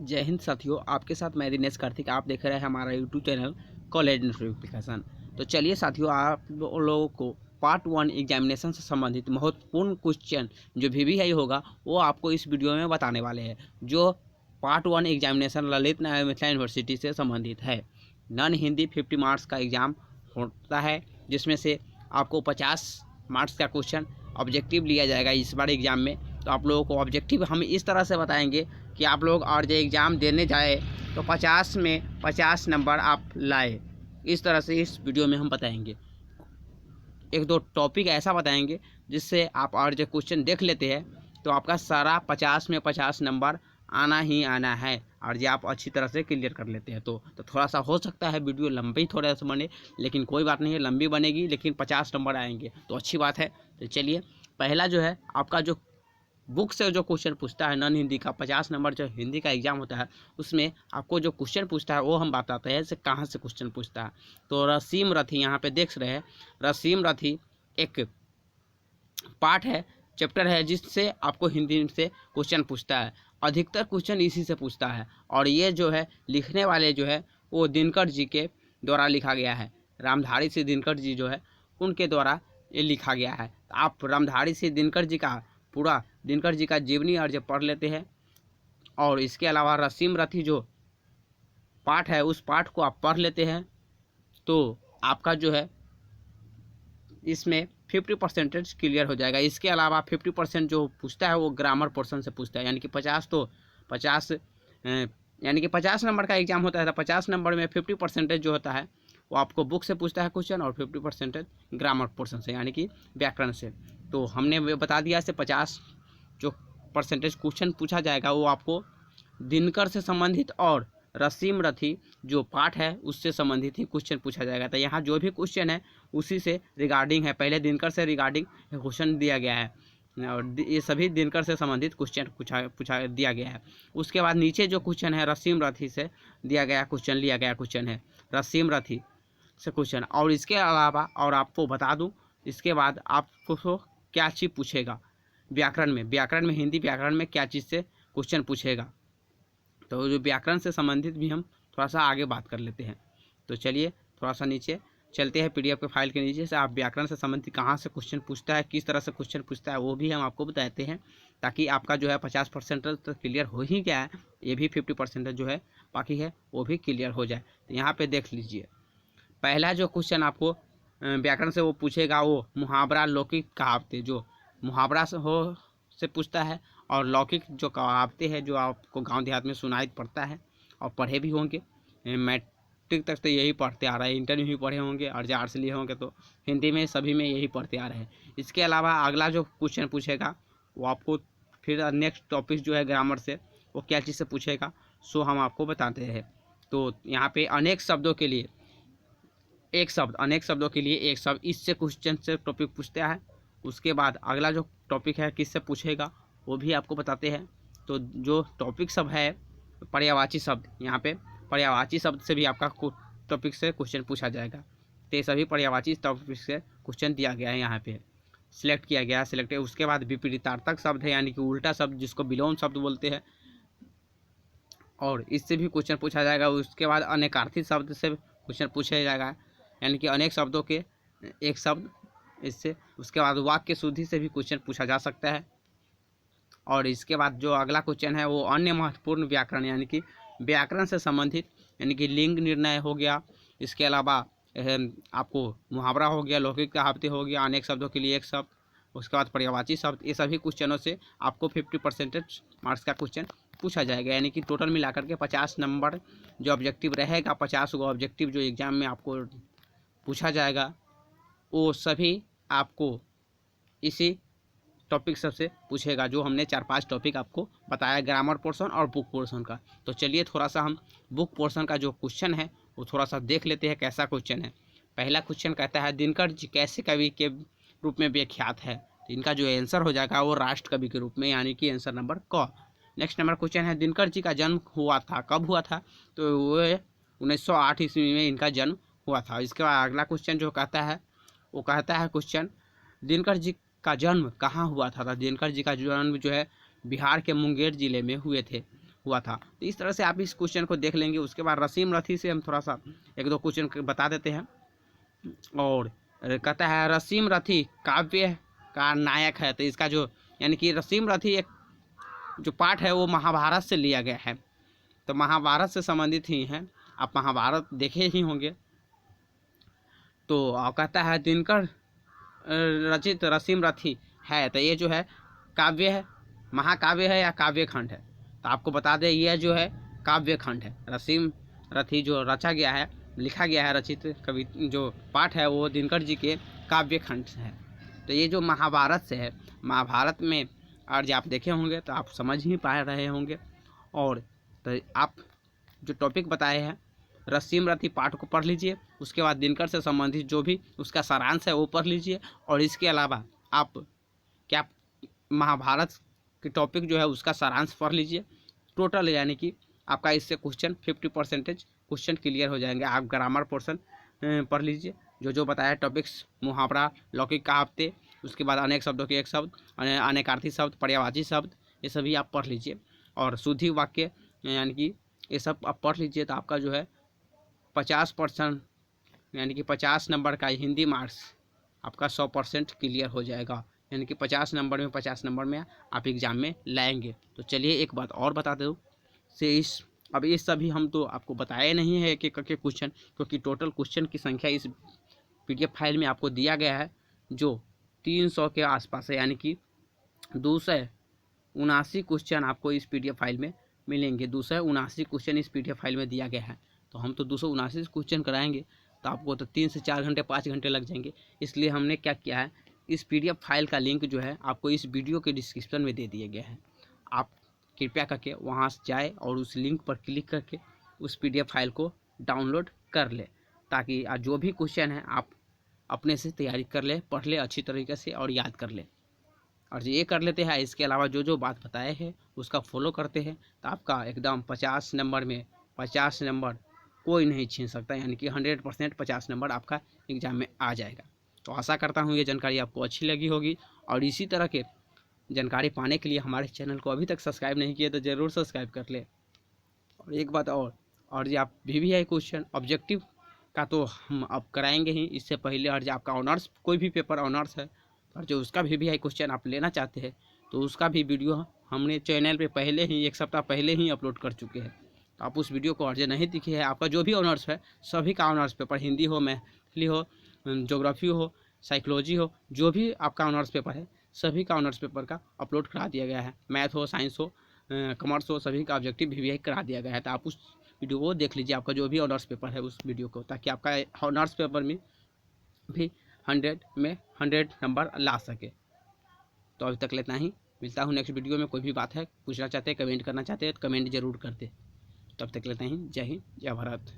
जय हिंद साथियों, आपके साथ मैं दिनेश कार्तिक। आप देख रहे हैं हमारा यूट्यूब चैनल कॉलेज नोटिफिकेशन। तो चलिए साथियों, आप लोगों को पार्ट 1 एग्जामिनेशन से संबंधित महत्वपूर्ण क्वेश्चन जो भी होगा वो आपको इस वीडियो में बताने वाले हैं। जो part 1 examination Lalit Narayan Mithila university से संबंधित है। नॉन हिंदी 50 मार्क्स का एग्ज़ाम होता है, जिसमें से आपको 50 मार्क्स का क्वेश्चन ऑब्जेक्टिव लिया जाएगा इस बार एग्ज़ाम में। तो आप लोगों को ऑब्जेक्टिव हम इस तरह से बताएंगे कि आप लोग और जो एग्ज़ाम देने जाए तो 50 में 50 नंबर आप लाए। इस तरह से इस वीडियो में हम बताएंगे। एक दो टॉपिक ऐसा बताएंगे जिससे आप और जो क्वेश्चन देख लेते हैं तो आपका सारा 50 में 50 नंबर आना ही आना है, और ये आप अच्छी तरह से क्लियर कर लेते हैं। तो थोड़ा सा हो सकता है वीडियो लंबी थोड़ा सा बने, लेकिन कोई बात नहीं है, लंबी बनेगी लेकिन 50 नंबर आएंगे तो अच्छी बात है। तो चलिए, पहला जो है आपका जो बुक से जो क्वेश्चन पूछता है नॉन हिंदी का 50 नंबर जो हिंदी का एग्जाम होता है, उसमें आपको जो क्वेश्चन पूछता है वो हम बताते हैं से कहाँ से क्वेश्चन पूछता है। तो रसीम रथी, यहाँ पे देख रहे हैं रसीम रथी एक पार्ट है, चैप्टर है, जिससे आपको हिंदी से क्वेश्चन पूछता है। अधिकतर क्वेश्चन इसी से पूछता है, और ये जो है लिखने वाले जो है वो दिनकर जी के द्वारा लिखा गया है। रामधारी सिंह दिनकर जी जो है उनके द्वारा ये लिखा गया है। आप रामधारी सिंह दिनकर जी का पूरा दिनकर जी का जीवनी और जब पढ़ लेते हैं, और इसके अलावा रसीम रथी जो पाठ है उस पाठ को आप पढ़ लेते हैं, तो आपका जो है इसमें 50% क्लियर हो जाएगा। इसके अलावा 50% जो पूछता है वो ग्रामर पोर्शन से पूछता है, यानी कि 50 तो 50 यानी कि 50 नंबर का एग्जाम होता है, तो 50 नंबर में 50% जो होता है वो आपको बुक से पूछता है क्वेश्चन, और 50% ग्रामर पोर्शन से यानी कि व्याकरण से। तो हमने बता दिया से 50 जो परसेंटेज क्वेश्चन पूछा जाएगा वो आपको दिनकर से संबंधित और रसीम रथी जो पाठ है उससे संबंधित ही क्वेश्चन पूछा जाएगा। तो यहाँ जो भी क्वेश्चन है उसी से रिगार्डिंग है, पहले दिनकर से रिगार्डिंग क्वेश्चन दिया गया है, और ये सभी दिनकर से संबंधित क्वेश्चन पूछा दिया गया है। उसके बाद नीचे जो क्वेश्चन है रसीम रथी से दिया गया क्वेश्चन, लिया गया क्वेश्चन है रसीम रथी से क्वेश्चन। और इसके अलावा और आपको बता दूँ, इसके बाद आपको क्या चीज़ पूछेगा व्याकरण में हिंदी व्याकरण में क्या चीज़ से क्वेश्चन पूछेगा। तो जो व्याकरण से संबंधित भी हम थोड़ा सा आगे बात कर लेते हैं। तो चलिए थोड़ा सा नीचे चलते हैं, पीडीएफ के फाइल के नीचे से आप व्याकरण से संबंधित कहाँ से क्वेश्चन पूछता है, किस तरह से क्वेश्चन पूछता है वो भी हम आपको बताते हैं, ताकि आपका जो है 50% तो क्लियर हो ही गया है, ये भी 50% जो है बाकी है वो भी क्लियर हो जाए। तो यहाँ पर देख लीजिए, पहला जो क्वेश्चन आपको व्याकरण से वो पूछेगा वो मुहावरा लौकिक कहावतें, जो मुहावरा से पूछता है, और लौकिक जो कहावतें हैं जो आपको गांव देहात में सुनाई पड़ता है और पढ़े भी होंगे। मैट्रिक तक तो यही पढ़ते आ रहे हैं, इंटर में भी पढ़े होंगे, और जो आर्ट्स लिए होंगे तो हिंदी में सभी में यही पढ़ते आ रहे हैं। इसके अलावा अगला जो क्वेश्चन पूछेगा वो आपको फिर नेक्स्ट टॉपिक जो है ग्रामर से वो क्या चीज़ से पूछेगा सो हम आपको बताते हैं। तो यहाँ पे अनेक शब्दों के लिए एक शब्द, अनेक शब्दों के लिए एक शब्द, इससे क्वेश्चन से टॉपिक पूछता है। उसके बाद अगला जो टॉपिक है किससे पूछेगा वो भी आपको बताते हैं। तो जो टॉपिक सब है पर्यायवाची शब्द, यहाँ पे पर्यायवाची शब्द से भी आपका टॉपिक से क्वेश्चन पूछा जाएगा। तो ये सभी पर्यायवाची टॉपिक से क्वेश्चन दिया गया है, यहाँ पे सिलेक्ट किया गया है, सिलेक्ट। उसके बाद विपरीतार्थक शब्द है, यानी कि उल्टा शब्द जिसको विलोम शब्द बोलते हैं, और इससे भी क्वेश्चन पूछा जाएगा। उसके बाद अनेकार्थी शब्द से क्वेश्चन पूछा जाएगा, यानी कि अनेक शब्दों के एक शब्द इससे। उसके बाद वाक्य शुद्धि से भी क्वेश्चन पूछा जा सकता है। और इसके बाद जो अगला क्वेश्चन है वो अन्य महत्वपूर्ण व्याकरण, यानी कि व्याकरण से संबंधित, यानी कि लिंग निर्णय हो गया, इसके अलावा आपको मुहावरा हो गया, लौकिक कहावतें हो गया, अनेक शब्दों के लिए एक शब्द, उसके बाद पर्यायवाची शब्द, ये सभी क्वेश्चनों से आपको 50% मार्क्स का क्वेश्चन पूछा जाएगा। यानी कि टोटल मिलाकर के 50 नंबर जो ऑब्जेक्टिव रहेगा, 50 गो ऑब्जेक्टिव जो एग्ज़ाम में आपको पूछा जाएगा वो सभी आपको इसी टॉपिक सबसे पूछेगा, जो हमने 4-5 टॉपिक आपको बताया, ग्रामर पोर्शन और बुक पोर्शन का। तो चलिए थोड़ा सा हम बुक पोर्शन का जो क्वेश्चन है वो थोड़ा सा देख लेते हैं कैसा क्वेश्चन है। पहला क्वेश्चन कहता है दिनकर जी कैसे कवि के रूप में विख्यात है। तो इनका जो आंसर हो जाएगा वो राष्ट्र कवि के रूप में, यानी कि आंसर नंबर क। नेक्स्ट नंबर क्वेश्चन है दिनकर जी का जन्म हुआ था, कब हुआ था, तो वो 1908 ईस्वी में इनका जन्म हुआ था। इसके बाद अगला क्वेश्चन जो कहता है वो कहता है क्वेश्चन दिनकर जी का जन्म कहाँ हुआ था। दिनकर जी का जन्म जो है बिहार के मुंगेर जिले में हुए थे। हुआ था। तो इस तरह से आप इस क्वेश्चन को देख लेंगे। उसके बाद रसीम रथी से हम थोड़ा सा एक दो क्वेश्चन बता देते हैं। और कहता है रसीम रथी काव्य का नायक है। तो इसका जो यानी कि रसीम रथी एक जो पाठ है वो महाभारत से लिया गया है। तो महाभारत से संबंधित ही है, आप महाभारत देखे ही होंगे। तो कहता है दिनकर रचित रसीम रथी है। तो ये जो है काव्य है, महाकाव्य है या काव्य खंड है। तो आपको बता दें ये जो है काव्य खंड है। रसीम रथी जो रचा गया है, लिखा गया है, रचित कवि जो पाठ है वो दिनकर जी के काव्य खंड है। तो ये जो महाभारत से है, महाभारत में और आप देखे होंगे तो आप समझ ही पा रहे होंगे। और तो आप जो टॉपिक बताए हैं रसीम रथी पाठ को पढ़ लीजिए। उसके बाद दिनकर से संबंधित जो भी उसका सारांश है वो पढ़ लीजिए। और इसके अलावा आप क्या महाभारत के टॉपिक जो है उसका सारांश पढ़ लीजिए। टोटल यानी कि आपका इससे क्वेश्चन 50% क्वेश्चन क्लियर हो जाएंगे। आप ग्रामर पोर्शन पढ़ लीजिए, जो जो बताया टॉपिक्स, मुहावरा, लौकिक कहावतें, उसके बाद अनेक शब्दों के एक शब्द, अनेकार्थी शब्द, पर्यायवाची शब्द, ये सभी आप पढ़ लीजिए। और शुद्धि वाक्य यानी कि ये सब आप पढ़ लीजिए। तो आपका जो है 50% यानी कि 50 नंबर का हिंदी मार्क्स आपका 100% क्लियर हो जाएगा। यानी कि 50 नंबर में आप एग्ज़ाम में लाएंगे। तो चलिए एक बात और बता दूँ से अब ये सभी हम तो आपको बताए नहीं है एक एक करके क्वेश्चन, क्योंकि टोटल क्वेश्चन की संख्या इस PDF फाइल में आपको दिया गया है जो 300 के आसपास है। यानी कि 279 क्वेश्चन आपको इस PDF फाइल में मिलेंगे। 279 क्वेश्चन इस PDF फाइल में दिया गया है। तो हम तो 279 क्वेश्चन कराएंगे तो आपको तो 3 से 4 घंटे 5 घंटे लग जाएंगे। इसलिए हमने क्या किया है, इस PDF फाइल का लिंक जो है आपको इस वीडियो के डिस्क्रिप्शन में दे दिया गया है। आप कृपया करके वहाँ से जाए और उस लिंक पर क्लिक करके उस PDF फाइल को डाउनलोड कर ले, ताकि जो भी क्वेश्चन है आप अपने से तैयारी कर ले, पढ़ ले अच्छी तरीके से और याद कर ले। और ये कर लेते हैं, इसके अलावा जो जो बात बताए हैं उसका फॉलो करते हैं तो आपका एकदम 50 नंबर में 50 नंबर कोई नहीं छीन सकता। यानी कि 100% 50 नंबर आपका एग्ज़ाम में आ जाएगा। तो आशा करता हूँ ये जानकारी आपको अच्छी लगी होगी। और इसी तरह के जानकारी पाने के लिए हमारे चैनल को अभी तक सब्सक्राइब नहीं किए तो ज़रूर सब्सक्राइब कर ले। और एक बात और जो आप VVI क्वेश्चन ऑब्जेक्टिव का तो हम अब कराएंगे ही। इससे पहले और जो आपका ऑनर्स कोई भी पेपर ऑनर्स है और जो उसका VVI क्वेश्चन आप लेना चाहते हैं तो उसका भी वीडियो हमने चैनल पे पहले ही 1 सप्ताह पहले ही अपलोड कर चुके हैं। तो आप उस वीडियो को और जो नहीं दिखे है, आपका जो भी ऑनर्स है सभी का ऑनर्स पेपर, हिंदी हो, मैथिली हो, ज्योग्राफी हो, साइकोलॉजी हो, जो भी आपका ऑनर्स पेपर है सभी का ऑनर्स पेपर का अपलोड करा दिया गया है। मैथ हो, साइंस हो, कॉमर्स हो, सभी का ऑब्जेक्टिव VVI करा दिया गया है। तो आप उस वीडियो को देख लीजिए, आपका जो भी ऑनर्स पेपर है उस वीडियो को, ताकि आपका ऑनर्स पेपर में भी 100 में 100 नंबर ला सके। तो अभी तक लेना ही, मिलता हूँ नेक्स्ट वीडियो में। कोई भी बात है पूछना चाहते हैं, कमेंट करना चाहते हैं तो कमेंट जरूर करते। तब तक लेते हैं, जय हिंद, जय भारत।